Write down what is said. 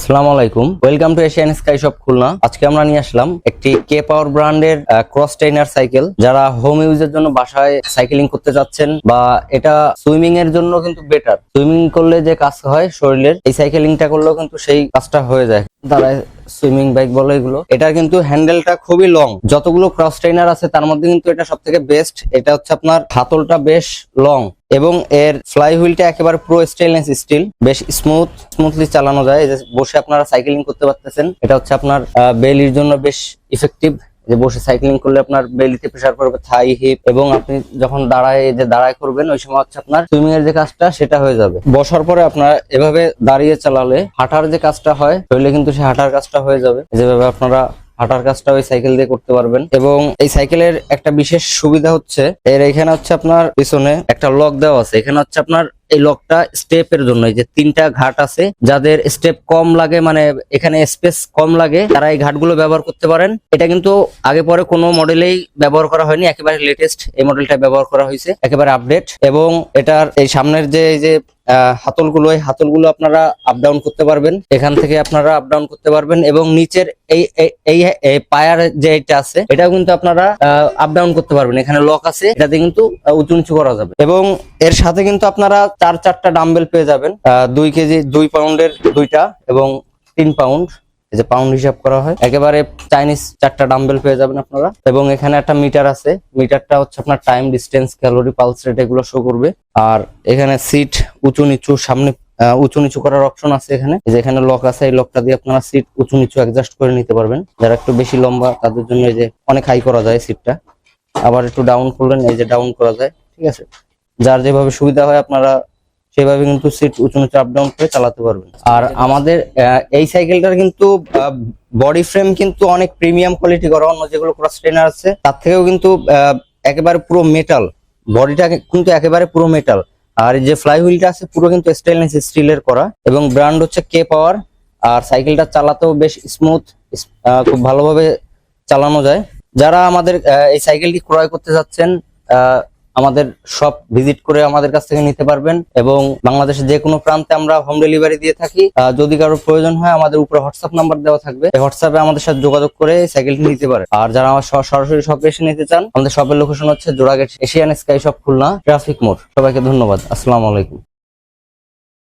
আসসালামু আলাইকুম, welcome to Asian sky shop Khulna. আজকে আমরা নিয়ে আসলাম একটি কে পাওয়ার ব্র্যান্ডের ক্রস ট্রেনার সাইকেল। যারা হোম ইউজের জন্য বাসায় সাইকেলিং করতে যাচ্ছেন বা এটা সুইমিং এর জন্য কিন্তু বেটার। সুইমিং করলে যে কাজ হয় শরীরের, এই সাইকেলিংটা করলেও কিন্তু সেই কাজটা হয়ে যায়। দাঁড়ায় সুইমিং বাইক বলে এগুলো। এটার কিন্তু হ্যান্ডেলটা খুবই লং। যতগুলো ক্রস ট্রেনার আছে তার মধ্যে কিন্তু এটা সব থেকে বেস্ট। এটা হচ্ছে আপনার হাতলটা বেশ লং এবং এর ফ্লাই হুইলটা একেবারে পুরো স্টেনলেস স্টিল, বেশ স্মুথলি চালানো যায়। এই যে বসে আপনারা সাইকেলিং করতে পারতেছেন। এটা হচ্ছে আপনার বেলির জন্য বেশ ইফেক্টিভ। যে বসে সাইক্লিং করলে আপনার বেলিতে প্রেসার পড়বে, থাই, হিপ, এবং আপনি যখন দাঁড়ায় করবেন ওই সময় হচ্ছে আপনার সুইমিং এর যে কাজটা সেটা হয়ে যাবে। বসার পরে আপনার এভাবে দাঁড়িয়ে চালালে হাঁটার যে কাজটা হয় শরীরে কিন্তু সে হাঁটার কাজটা হয়ে যাবে। যেভাবে আপনারা হাঁটার কাজটা ওই সাইকেল দিয়ে করতে পারবেন। এবং এই সাইকেলের একটা বিশেষ সুবিধা হচ্ছে এর এখানে হচ্ছে আপনার পিছনে একটা লক দেওয়া আছে। এখানে হচ্ছে আপনার এই লকটা স্টেপের জন্য, এই যে 3টা ঘাট আছে, যাদের স্টেপ কম লাগে, মানে এখানে স্পেস কম লাগে, তারা এই ঘাটগুলো ব্যবহার করতে পারেন। এটা কিন্তু আগে পরে কোনো মডেলেই ব্যবহার করা হয়নি, একেবারে লেটেস্ট এই মডেলটা ব্যবহার করা হয়েছে, একেবারে আপডেট। এবং এটার এই সামনের যে এই যে হাতলগুলো, এই হাতলগুলো আপনারা আপ ডাউন করতে পারবেন। এখান থেকে আপনারা আপ ডাউন করতে পারবেন এবং নিচের এই পায়ার যে এটা আছে এটাও কিন্তু আপনারা আপ ডাউন করতে পারবেন। এখানে লক আছে, এটাতে কিন্তু উঁচু নিচু করা যাবে। এবং এর সাথে কিন্তু আপনারা 4টা ডাম্বেল পেয়ে যাবেন, 2 কেজি 2 পাউন্ডের 2টা এবং 3 পাউন্ড, এই যে পাউন্ড হিসাব করা হয়। একেবারে চাইনিজ 4টা ডাম্বেল পেয়ে যাবেন আপনারা। এবং এখানে একটা মিটার আছে, মিটারটা হচ্ছে আপনার time, distance, calorie, pulse rate এগুলো শো করবে। আর এখানে সিট উঁচু নিচু, সামনে উঁচু নিচু করার অপশন আছে। এখানে এই যে এখানে লক আছে, এই লকটা দিয়ে আপনারা সিট উঁচু নিচু অ্যাডজাস্ট করে নিতে পারবেন। যারা একটু বেশি লম্বা তাদের জন্য এই যে অনেক হাই করা যায় সিটটা, আবার একটু ডাউন করলেন এই যে ডাউন করা যায়। ঠিক আছে, যার যেভাবে সুবিধা হয় আপনারা সেভাবে কিন্তু সিট উঁচু নিচু আপ ডাউন করে চালাতে পারবেন। আর আমাদের এই সাইকেলটার কিন্তু বডি ফ্রেম কিন্তু অনেক প্রিমিয়াম কোয়ালিটি করা, অন্য যেগুলো ক্রস ট্রেনার আছে তার থেকেও কিন্তু একেবারে পুরো মেটাল। বডিটা কিন্তু একেবারে পুরো মেটাল। আর এই যে ফ্লাই হুইলটা আছে পুরো কিন্তু স্টেনলেস স্টিলের করা এবং ব্র্যান্ড হচ্ছে কে পাওয়ার। আর সাইকেলটা চালাতেও বেশ স্মুথ, খুব ভালোভাবে চালানো যায়। যারা আমাদের এই সাইকেলটি ক্রয় করতে যাচ্ছেন আমাদের শপ ভিজিট করে আমাদের কাছ থেকে নিতে পারবেন। এবং বাংলাদেশের যে কোনো প্রান্তে আমরা হোম ডেলিভারি দিয়ে থাকি। যদি কারোর প্রয়োজন হয় আমাদের উপরে হোয়াটসঅ্যাপ নাম্বার দেওয়া থাকবে, এই হোয়াটসঅ্যাপে আমাদের সাথে যোগাযোগ করে সাইকেলটি নিতে পারে। আর যারা আমার সরাসরি শপে এসে নিতে চান, আমাদের শপের লোকেশন হচ্ছে Jora Gate Asian sky shop Khulna, traffic মোড়। সবাইকে ধন্যবাদ। আসসালামু আলাইকুম।